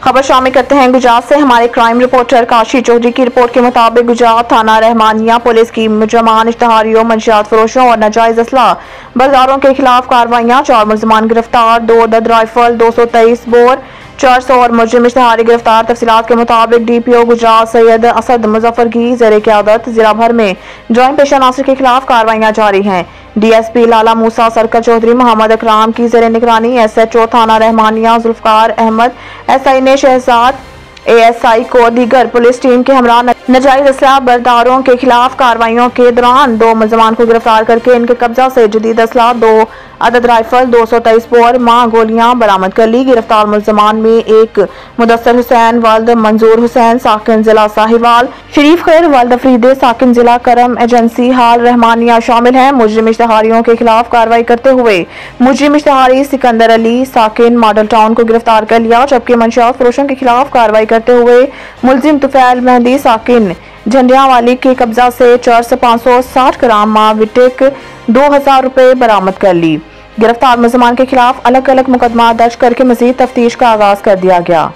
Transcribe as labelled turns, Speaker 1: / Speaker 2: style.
Speaker 1: खबर शामिल करते हैं गुजरात से। हमारे क्राइम रिपोर्टर काशी चौधरी की रिपोर्ट के मुताबिक गुजरात थाना रहमानिया पुलिस की मुजरमान, इश्तहारियों, मंशियात फरोशों और नाजायज असला बरदारों के खिलाफ कार्रवाइयां। 4 मुलजमान गिरफ्तार, 2 अदद राइफल, 223 बोर, 400 और मुजरिम इश्तहारी गिरफ्तार। तफसीलात के मुताबिक DPO गुजरात सैयद असद मुजफ्फर की ज़ेर क़यादत जिला भर में जॉइंट पेशा नासिर के खिलाफ कार्रवाइयां जारी हैं। DSP लाला मूसा सरकर चौधरी मोहम्मद अकराम की ज़ेर निगरानी SHO थाना रहमानिया जुल्फकार अहमद SI ने शहजाद ASI को दीगर पुलिस टीम के हमरा नाजायज असला बरदारों के खिलाफ कार्रवाइयों के दौरान 2 मुलजमान को गिरफ्तार करके इनके कब्जा से जदीद असला, 2 अदद राइफल, 223 बोर मां गोलियां बरामद कर ली। गिरफ्तार मुलजमान में एक मुदस्सर हुसैन वल्द मंजूर हुसैन साकिन जिला साहिवाल, शरीफ खैर वल्द फरीदे साकिन जिला करम एजेंसी हाल रहमानिया शामिल हैं। मुजरिम इश्तहारियों के खिलाफ कार्रवाई करते हुए मुजरिम इश्तहारी सिकंदर अली साकिन मॉडल टाउन को गिरफ्तार कर लिया, जबकि मंशियात फरोशों के खिलाफ कार्रवाई करते हुए मुलजिम तुफैल मेहंदी साकिन झंडियावाली के कब्जा से 4,560 ग्राम माविटिक 2,000 रुपए बरामद कर ली। गिरफ्तार मुलजमान के खिलाफ अलग अलग मुकदमा दर्ज करके मजीद तफ्तीश का आगाज कर दिया गया।